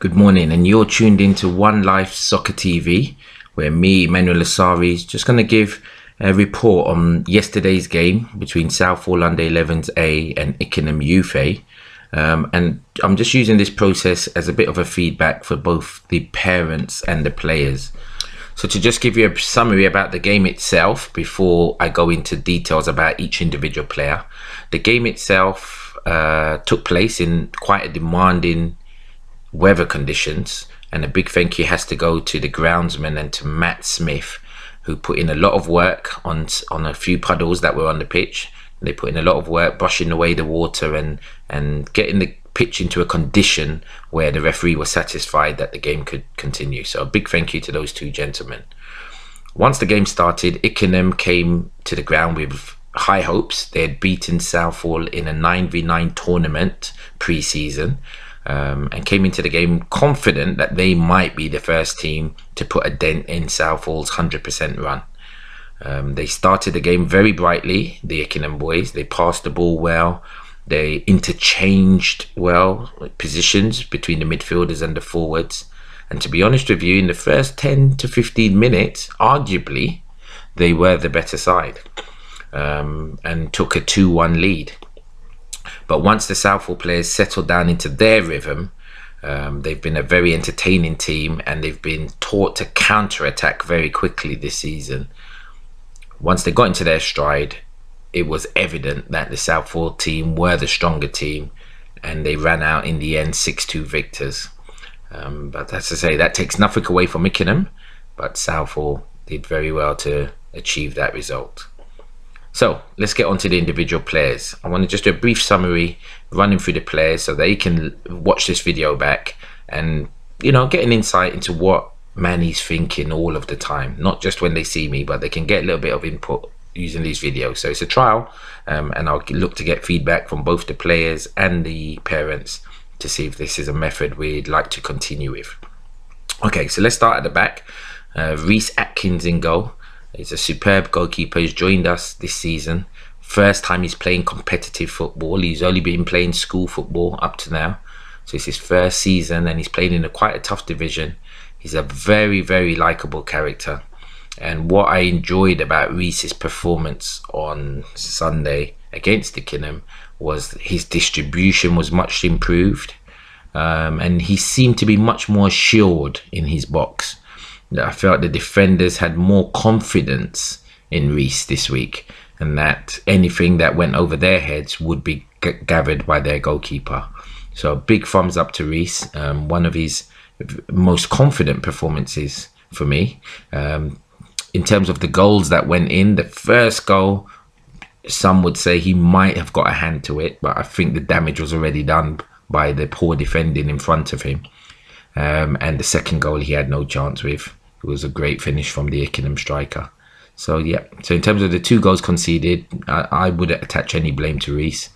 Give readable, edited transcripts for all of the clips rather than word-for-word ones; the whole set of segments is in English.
Good morning, and you're tuned into One Life Soccer TV, where me, Emmanuel Asare, is just going to give a report on yesterday's game between Southall Under 11s A and Ickenham Youth A. And I'm just using this process as a bit of a feedback for both the parents and the players. So to just give you a summary about the game itself before I go into details about each individual player. The game itself took place in quite a demanding weather conditions, and a big thank you has to go to the groundsman and to Matt Smith, who put in a lot of work on a few puddles that were on the pitch. They put in a lot of work brushing away the water and getting the pitch into a condition where the referee was satisfied that the game could continue. So a big thank you to those two gentlemen. Once the game started, Ickenham came to the ground with high hopes. They had beaten Southall in a 9v9 tournament pre-season, and came into the game confident that they might be the first team to put a dent in Southall's 100% run. They started the game very brightly, the Ickenham boys. They passed the ball well. They interchanged well positions between the midfielders and the forwards. And to be honest with you, in the first 10 to 15 minutes, arguably, they were the better side, and took a 2-1 lead. But once the Southall players settled down into their rhythm, they've been a very entertaining team, and they've been taught to counter-attack very quickly this season. Once they got into their stride, it was evident that the Southall team were the stronger team, and they ran out in the end 6-2 victors. But as I say, that takes nothing away from Ickenham, but Southall did very well to achieve that result. So let's get on to the individual players. I want to just do a brief summary running through the players so that you can watch this video back and, you know, get an insight into what Manny's thinking all of the time. Not just when they see me, but they can get a little bit of input using these videos. So it's a trial, and I'll look to get feedback from both the players and the parents to see if this is a method we'd like to continue with. Okay, so let's start at the back. Reese Atkins in goal. He's a superb goalkeeper. He's joined us this season. First time he's playing competitive football. He's only been playing school football up to now. So it's his first season, and he's playing in quite a tough division. He's a very, very likeable character. And what I enjoyed about Reese's performance on Sunday against Ickenham was his distribution was much improved. And he seemed to be much more assured in his box. I felt the defenders had more confidence in Reese this week, and that anything that went over their heads would be gathered by their goalkeeper. So a big thumbs up to Reese. One of his most confident performances for me. In terms of the goals that went in, the first goal, some would say he might have got a hand to it, but I think the damage was already done by the poor defending in front of him. And the second goal he had no chance with. It was a great finish from the Ickenham striker. So yeah, so in terms of the 2 goals conceded, I wouldn't attach any blame to Reese.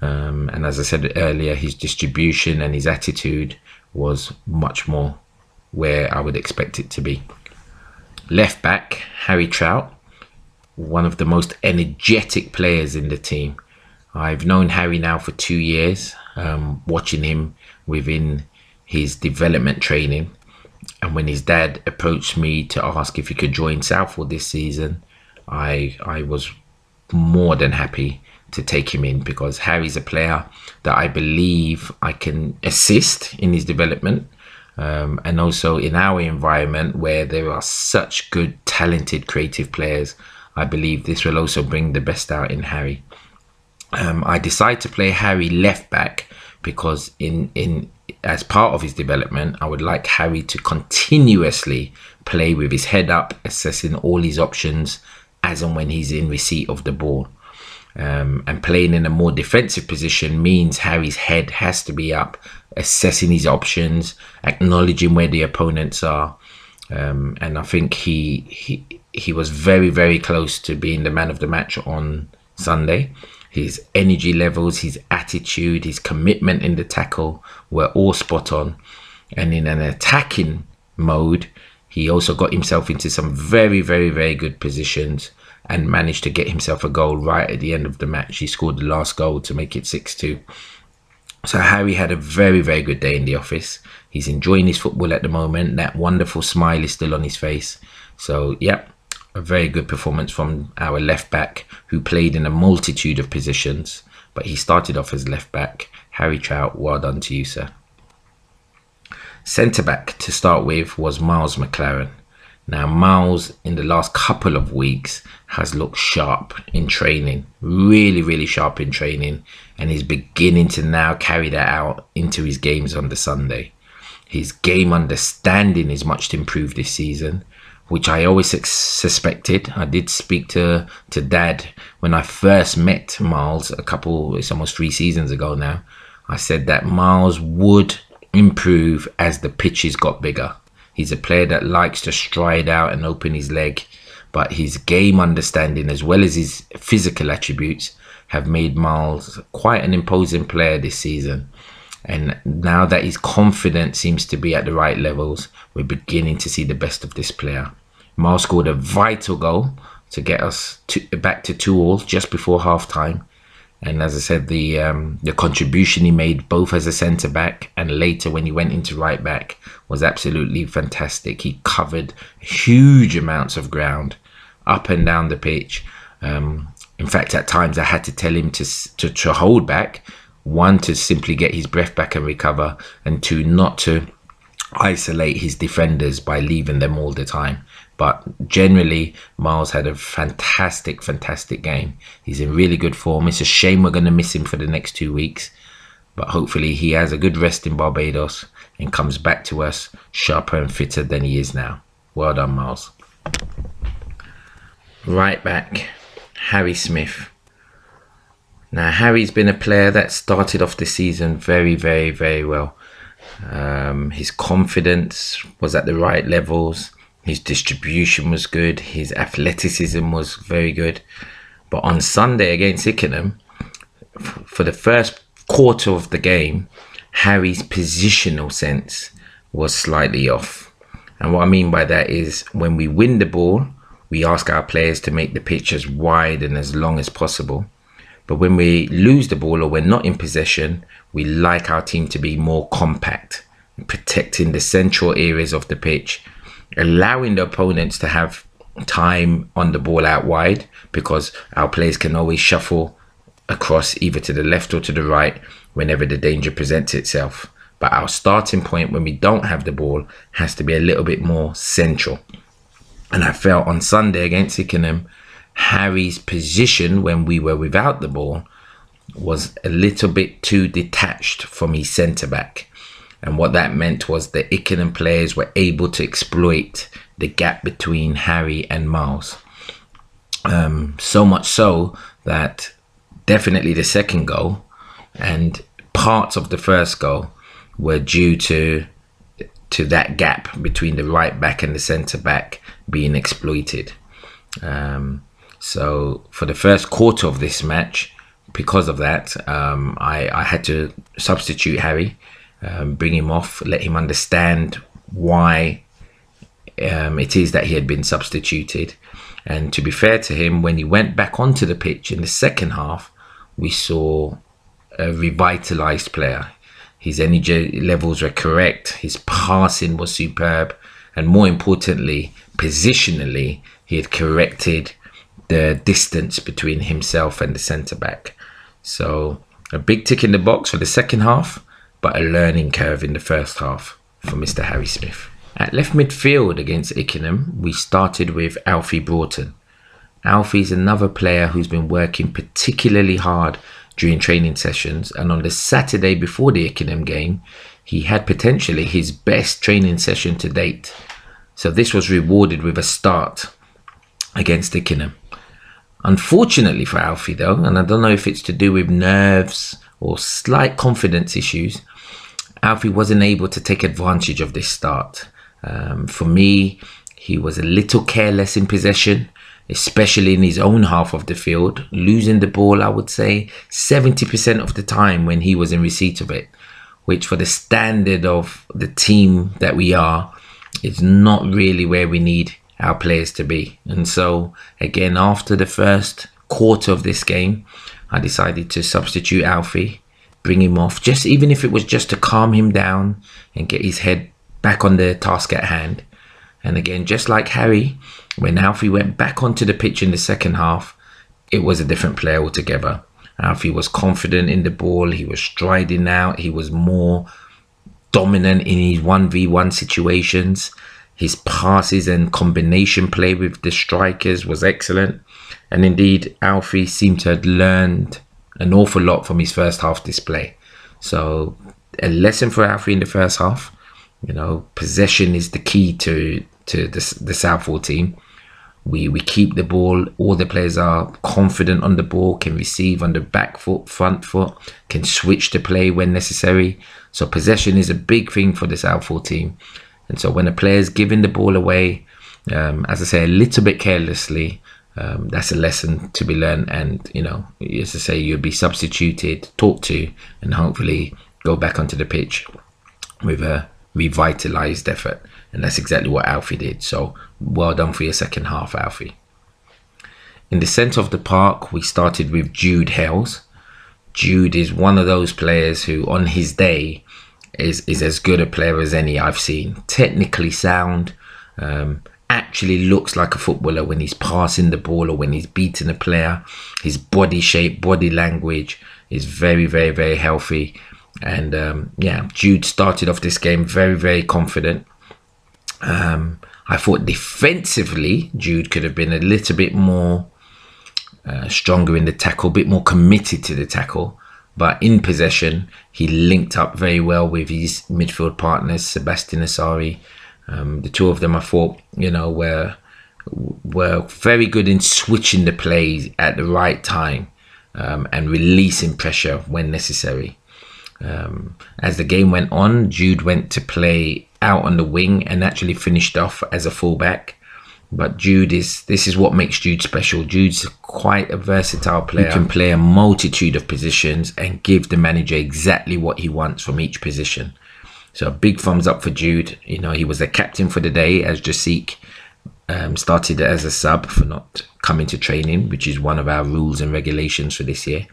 And as I said earlier, his distribution and his attitude was much more where I would expect it to be. Left back, Harry Trout, one of the most energetic players in the team. I've known Harry now for 2 years, watching him within his development training. And when his dad approached me to ask if he could join Southall this season, I was more than happy to take him in, because Harry's a player that I believe I can assist in his development, and also in our environment where there are such good, talented, creative players. I believe this will also bring the best out in Harry. I decided to play Harry left back because as part of his development, I would like Harry to continuously play with his head up, assessing all his options as and when he's in receipt of the ball. And playing in a more defensive position means Harry's head has to be up, assessing his options, acknowledging where the opponents are. And I think he was very, very close to being the man of the match on Sunday. His energy levels, his attitude, his commitment in the tackle were all spot on. And in an attacking mode, he also got himself into some very, very, very good positions and managed to get himself a goal right at the end of the match. He scored the last goal to make it 6-2. So Harry had a very, very good day in the office. He's enjoying his football at the moment. That wonderful smile is still on his face. So, yep, a very good performance from our left back, who played in a multitude of positions, but he started off as left back. Harry Trout, well done to you, sir. Centre back to start with was Miles McLaren. Now, Miles in the last couple of weeks has looked sharp in training, really sharp in training, and he's beginning to now carry that out into his games on the Sunday. His game understanding is much improved this season, which I always suspected. I did speak to Dad when I first met Miles it's almost 3 seasons ago now. I said that Miles would improve as the pitches got bigger. He's a player that likes to stride out and open his leg, but his game understanding as well as his physical attributes have made Miles quite an imposing player this season. And now that his confidence seems to be at the right levels, we're beginning to see the best of this player. Miles scored a vital goal to get us back to 2-2 just before half-time. And as I said, the contribution he made both as a centre-back and later when he went into right-back was absolutely fantastic. He covered huge amounts of ground up and down the pitch. In fact, at times I had to tell him to hold back. 1, to simply get his breath back and recover, and 2, not to isolate his defenders by leaving them all the time. But generally, Miles had a fantastic game. He's in really good form. It's a shame we're going to miss him for the next 2 weeks, but hopefully he has a good rest in Barbados and comes back to us sharper and fitter than he is now. Well done, Miles. Right back, Harry Smith. Now, Harry's been a player that started off the season very well. His confidence was at the right levels. His distribution was good. His athleticism was very good. But on Sunday against Ickenham, for the first quarter of the game, Harry's positional sense was slightly off. And what I mean by that is when we win the ball, we ask our players to make the pitch as wide and as long as possible. But when we lose the ball or we're not in possession, we like our team to be more compact, protecting the central areas of the pitch, allowing the opponents to have time on the ball out wide, because our players can always shuffle across either to the left or to the right whenever the danger presents itself. But our starting point when we don't have the ball has to be a little bit more central. And I felt on Sunday against Ickenham, Harry's position when we were without the ball was a little bit too detached from his centre-back. And what that meant was the Ickenham players were able to exploit the gap between Harry and Miles. So much so that definitely the second goal and parts of the first goal were due to that gap between the right back and the centre back being exploited. So for the first quarter of this match, because of that, I had to substitute Harry, bring him off, let him understand why it is that he had been substituted. And to be fair to him, when he went back onto the pitch in the second half, we saw a revitalised player. His energy levels were correct, his passing was superb, and more importantly, positionally, he had corrected the distance between himself and the centre-back. So a big tick in the box for the second half, but a learning curve in the first half for Mr. Harry Smith. At left midfield against Ickenham, we started with Alfie Broughton. Alfie's another player who's been working particularly hard during training sessions, and on the Saturday before the Ickenham game, he had potentially his best training session to date. So this was rewarded with a start against Ickenham. Unfortunately for Alfie though, and I don't know if it's to do with nerves or slight confidence issues, Alfie wasn't able to take advantage of this start. For me, he was a little careless in possession, especially in his own half of the field, losing the ball, I would say 70% of the time when he was in receipt of it, which for the standard of the team that we are, is not really where we need our players to be. And so again, after the first quarter of this game, I decided to substitute Alfie, bring him off, just even if it was just to calm him down and get his head back on the task at hand. And again, just like Harry, when Alfie went back onto the pitch in the second half, it was a different player altogether. Alfie was confident in the ball, he was striding out, he was more dominant in his 1v1 situations. His passes and combination play with the strikers was excellent. And indeed, Alfie seemed to have learned an awful lot from his first half display. So a lesson for Alfie in the first half, you know, possession is the key to the Southall team. We keep the ball, all the players are confident on the ball, can receive on the back foot, front foot, can switch the play when necessary. So possession is a big thing for the Southall team. And so when a player is giving the ball away, as I say, a little bit carelessly, that's a lesson to be learned. And, you know, as I say, you'll be substituted, talked to, and hopefully go back onto the pitch with a revitalised effort. And that's exactly what Alfie did. So well done for your second half, Alfie. In the centre of the park, we started with Jude Hales. Jude is one of those players who, on his day, is as good a player as any I've seen. Technically sound, actually looks like a footballer when he's passing the ball or when he's beating a player. His body shape, body language is very, very, very healthy. And yeah, Jude started off this game very, very confident. I thought defensively, Jude could have been a little bit more stronger in the tackle, a bit more committed to the tackle. But in possession, he linked up very well with his midfield partners, Sebastian Asare. The two of them, I thought, you know, were very good in switching the plays at the right time and releasing pressure when necessary. As the game went on, Jude went to play out on the wing and actually finished off as a fullback. But this is what makes Jude special. Jude's quite a versatile player who can play a multitude of positions and give the manager exactly what he wants from each position. So a big thumbs up for Jude. You know, he was the captain for the day as Jasik started as a sub for not coming to training, which is one of our rules and regulations for this year.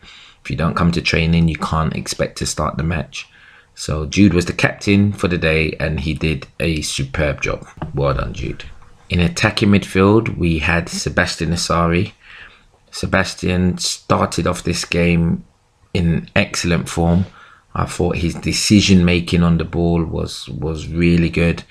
If you don't come to training, you can't expect to start the match. So Jude was the captain for the day and he did a superb job. Well done, Jude. In attacking midfield, we had Sebastian Asare. Sebastian started off this game in excellent form. I thought his decision making on the ball was really good.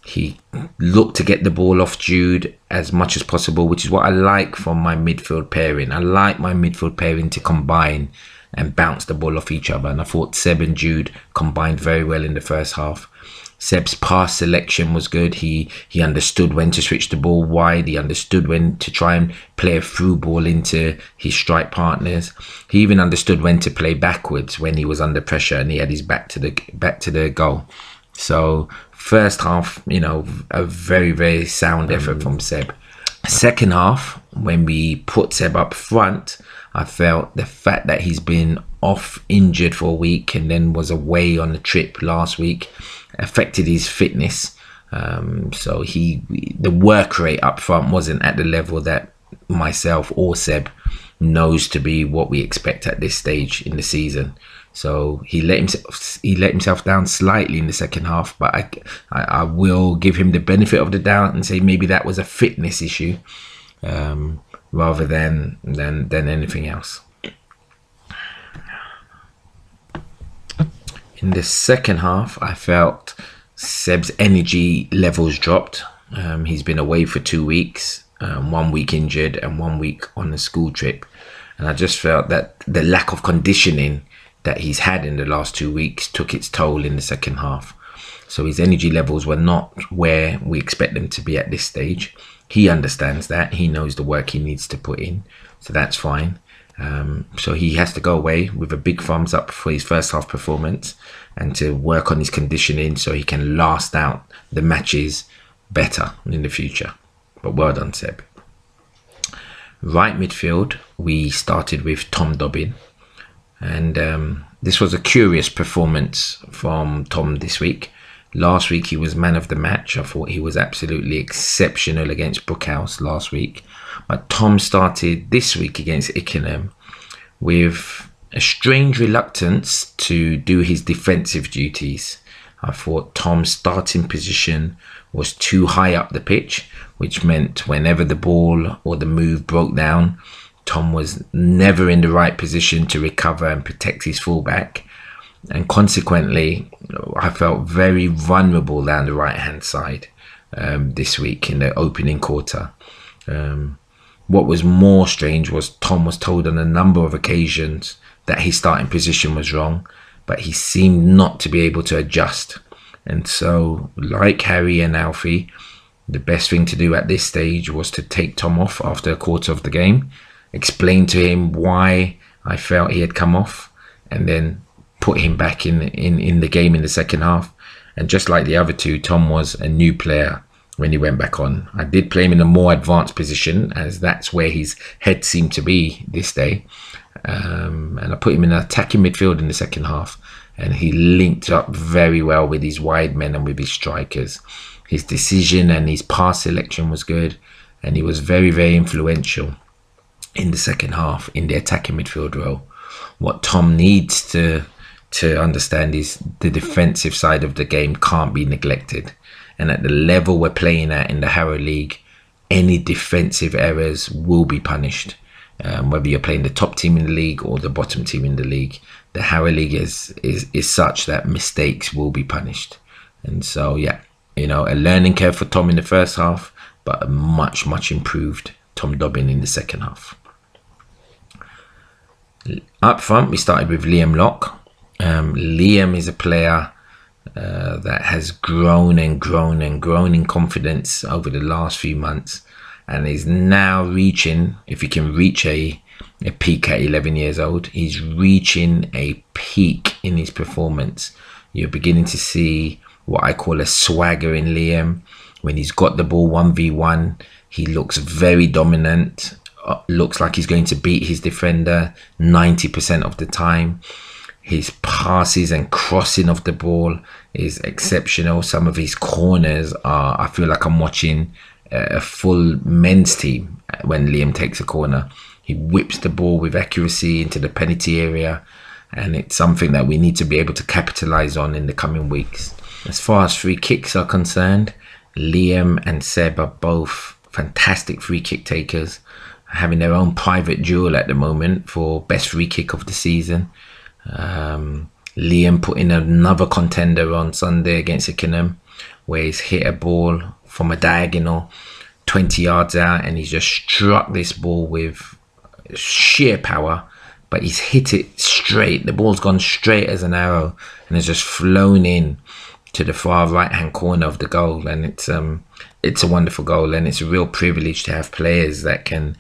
He looked to get the ball off Jude as much as possible, which is what I like from my midfield pairing. I like my midfield pairing to combine and bounce the ball off each other. And I thought Seb and Jude combined very well in the first half. Seb's pass selection was good. He understood when to switch the ball wide. He understood when to try and play a through ball into his strike partners. He even understood when to play backwards when he was under pressure and he had his back to the goal. So first half, you know, a very, very sound effort from Seb. Second half, when we put Seb up front, I felt the fact that he's been off injured for a week and then was away on a trip last week affected his fitness. So the work rate up front wasn't at the level that myself or Seb knows to be what we expect at this stage in the season. So he let himself down slightly in the second half, but I will give him the benefit of the doubt and say maybe that was a fitness issue rather than anything else. In the second half, I felt Seb's energy levels dropped. He's been away for 2 weeks, 1 week injured and 1 week on a school trip. And I just felt that the lack of conditioning that he's had in the last 2 weeks took its toll in the second half. So his energy levels were not where we expect them to be at this stage. He understands that. He knows the work he needs to put in. So that's fine. So he has to go away with a big thumbs up for his first half performance and to work on his conditioning so he can last out the matches better in the future. But well done, Seb. Right midfield, we started with Tom Dobbin. And this was a curious performance from Tom this week. Last week he was man of the match. I thought he was absolutely exceptional against Brookhouse last week. But Tom started this week against Ickenham with a strange reluctance to do his defensive duties. I thought Tom's starting position was too high up the pitch, which meant whenever the ball or the move broke down, Tom was never in the right position to recover and protect his fullback. And consequently, I felt very vulnerable down the right-hand side this week in the opening quarter. What was more strange was Tom was told on a number of occasions that his starting position was wrong, but he seemed not to be able to adjust. And so, like Harry and Alfie, the best thing to do at this stage was to take Tom off after a quarter of the game, explain to him why I felt he had come off, and then put him back in the game in the second half. And just like the other two, Tom was a new player when he went back on. I did play him in a more advanced position, as that's where his head seemed to be this day. And I put him in attacking midfield in the second half, and he linked up very well with his wide men and with his strikers. His decision and his pass selection was good, and he was very, very influential in the second half in the attacking midfield role. What Tom needs to understand is the defensive side of the game can't be neglected. And at the level we're playing at in the Harrow League, any defensive errors will be punished. Whether you're playing the top team in the league or the bottom team in the league, the Harrow League is such that mistakes will be punished. And so, yeah, a learning curve for Tom in the first half, but a much, much improved Tom Dobbin in the second half. Up front, we started with Liam Locke. Liam is a player that has grown and grown and grown in confidence over the last few months, and is now reaching, if he can reach a peak at 11 years old, he's reaching a peak in his performance. You're beginning to see what I call a swagger in Liam. When he's got the ball 1v1, he looks very dominant, looks like he's going to beat his defender 90% of the time. His passes and crossing of the ball is exceptional. Some of his corners are, I feel like I'm watching a full men's team when Liam takes a corner. He whips the ball with accuracy into the penalty area, and it's something that we need to be able to capitalize on in the coming weeks. As far as free kicks are concerned, Liam and Seb are both fantastic free kick takers, having their own private duel at the moment for best free kick of the season. Liam put in another contender on Sunday against Ickenham, where he's hit a ball from a diagonal 20 yards out, and he's just struck this ball with sheer power, but he's hit it straight. The ball's gone straight as an arrow and has just flown in to the far right hand corner of the goal. And it's a wonderful goal, and it's a real privilege to have players that can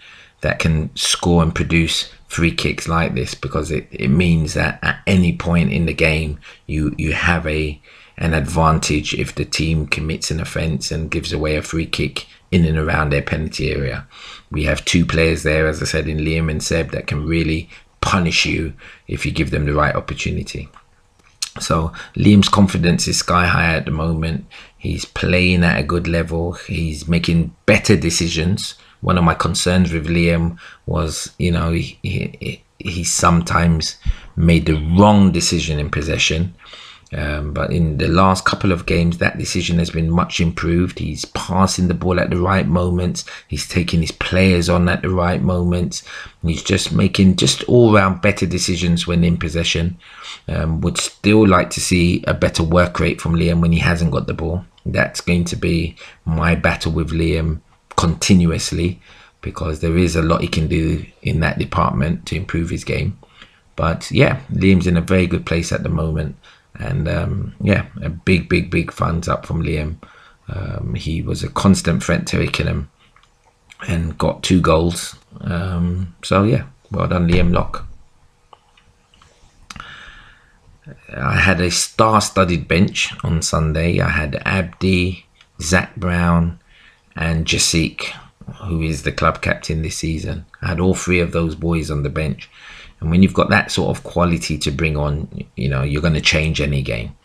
score and produce free kicks like this, because it means that at any point in the game you have an advantage if the team commits an offence and gives away a free kick in and around their penalty area. We have two players there, as I said, in Liam and Seb, that can really punish you if you give them the right opportunity. So Liam's confidence is sky high at the moment. He's playing at a good level. He's making better decisions. One of my concerns with Liam was, he sometimes made the wrong decision in possession. But in the last couple of games, that decision has been much improved. He's passing the ball at the right moments. He's taking his players on at the right moments. He's just making all-round better decisions when in possession. Would still like to see a better work rate from Liam when he hasn't got the ball. That's going to be my battle with Liam continuously, because there is a lot he can do in that department to improve his game. But yeah, Liam's in a very good place at the moment. And a big thumbs up from Liam. He was a constant threat to Ickenham and got 2 goals. So yeah, well done Liam Locke. I had a star-studded bench on Sunday. I had Abdi, Zach Brown and Jasik, who is the club captain this season. I had all 3 of those boys on the bench. And when you've got that sort of quality to bring on, you're going to change any game.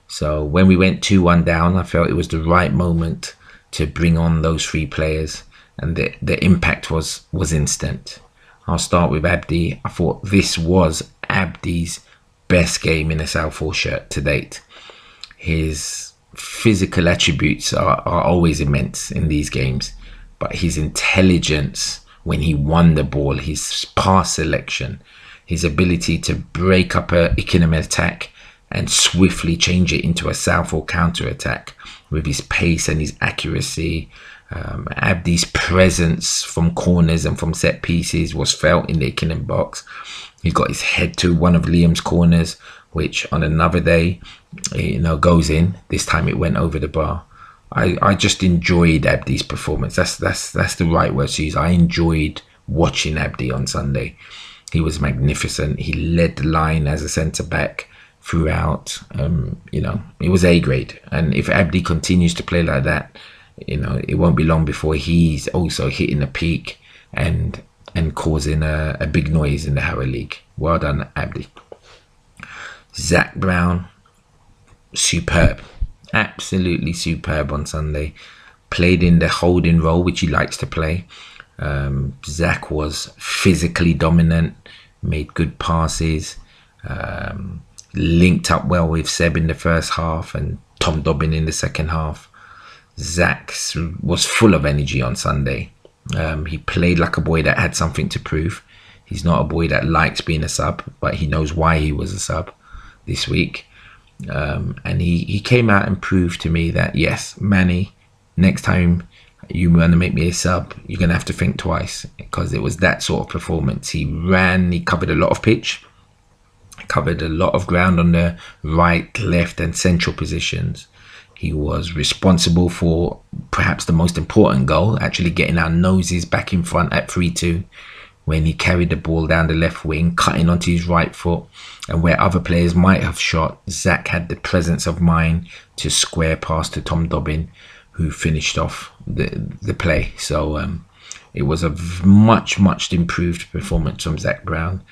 So when we went 2-1 down, I felt it was the right moment to bring on those 3 players. And the impact was instant. I'll start with Abdi. I thought this was Abdi's best game in a Southall shirt to date. His physical attributes are always immense in these games, but his intelligence when he won the ball, his pass selection, his ability to break up a Ickenham attack and swiftly change it into a Southall counter-attack with his pace and his accuracy. Abdi's presence from corners and from set pieces was felt in the Ickenham box. He got his head to one of Liam's corners, which on another day, goes in. This time it went over the bar. I just enjoyed Abdi's performance. That's the right word to use. I enjoyed watching Abdi on Sunday. He was magnificent. He led the line as a centre back throughout. It was A grade. And if Abdi continues to play like that, it won't be long before he's also hitting a peak and causing a big noise in the Harrow League. Well done, Abdi. Zach Brown, superb. Absolutely superb on Sunday. Played in the holding role, which he likes to play. Zach was physically dominant, made good passes, linked up well with Seb in the first half and Tom Dobbin in the second half. Zach was full of energy on Sunday. He played like a boy that had something to prove. He's not a boy that likes being a sub, but he knows why he was a sub this week. And he came out and proved to me that, yes, Manny, next time you want to make me a sub, you're going to have to think twice, because it was that sort of performance. He ran, he covered a lot of pitch, covered a lot of ground on the right, left and central positions. He was responsible for perhaps the most important goal, actually getting our noses back in front at 3-2 when he carried the ball down the left wing, cutting onto his right foot. And where other players might have shot, Zach had the presence of mind to square past to Tom Dobbin, who finished off the play. So it was a much improved performance from Zach Brown.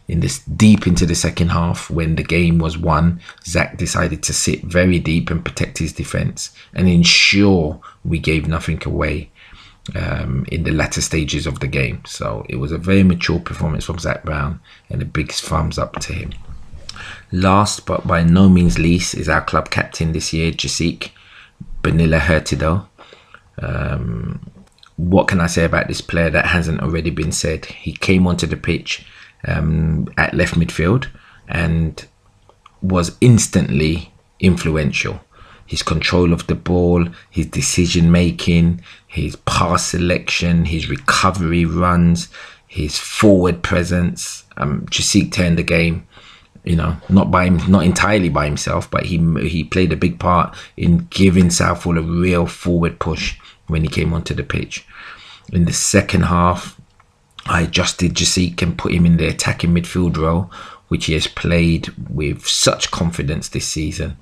In this deep into the second half, when the game was won, Zach decided to sit very deep and protect his defence and ensure we gave nothing away in the latter stages of the game. So it was a very mature performance from Zach Brown, and a big thumbs up to him. Last but by no means least is our club captain this year, Jasik Benilla Hurtido. What can I say about this player that hasn't already been said? He came onto the pitch at left midfield and was instantly influential. His control of the ball, his decision making, his pass selection, his recovery runs, his forward presence. Jasik turned the game, not entirely by himself, but he played a big part in giving Southall a real forward push when he came onto the pitch. In the second half, I adjusted Jasik and put him in the attacking midfield role, which he has played with such confidence this season.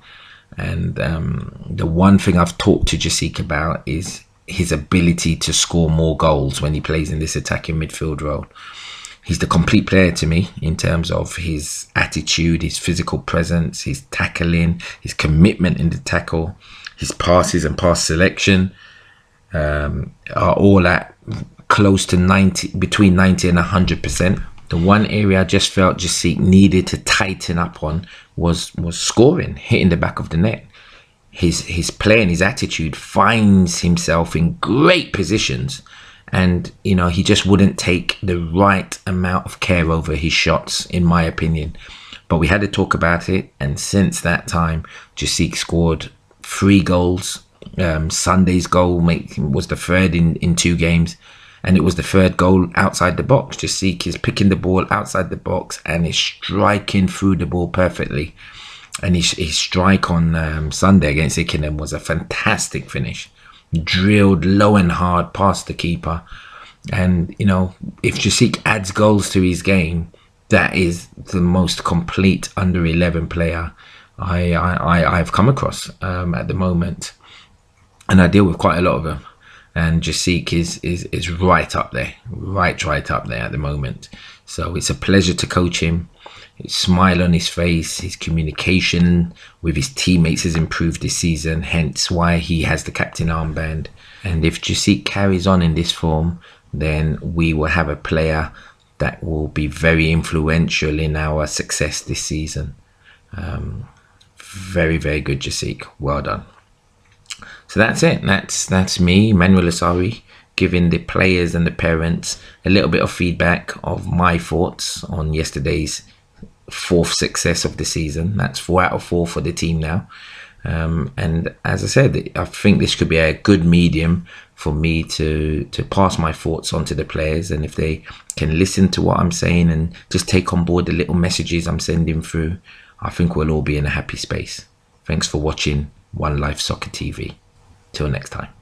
And the one thing I've talked to Jasik about is his ability to score more goals when he plays in this attacking midfield role. He's the complete player to me in terms of his attitude, his physical presence, his tackling, his commitment in the tackle, his passes and pass selection are all at close to 90, between 90 and 100%. The one area I just felt Jasik needed to tighten up on was scoring, hitting the back of the net. His play and his attitude finds himself in great positions, and he just wouldn't take the right amount of care over his shots, in my opinion. But we had to talk about it, and since that time, Jasik scored 3 goals. Sunday's goal was the third in 2 games. And it was the third goal outside the box. Jasik is picking the ball outside the box and is striking through the ball perfectly. And his strike on Sunday against Ickenham was a fantastic finish. Drilled low and hard past the keeper. And, if Jasik adds goals to his game, that is the most complete under 11 player I've come across at the moment. And I deal with quite a lot of them. And Jasik is right up there, right up there at the moment. So it's a pleasure to coach him. His smile on his face, his communication with his teammates has improved this season, hence why he has the captain armband. And if Jasik carries on in this form, then we will have a player that will be very influential in our success this season. Very, very good, Jasik. Well done. So that's it. That's me, Manuel Asare, giving the players and the parents a little bit of feedback of my thoughts on yesterday's 4th success of the season. That's 4 out of 4 for the team now. And as I said, I think this could be a good medium for me to pass my thoughts on to the players. And if they can listen to what I'm saying and just take on board the little messages I'm sending through, I think we'll all be in a happy space. Thanks for watching One Life Soccer TV. Till next time.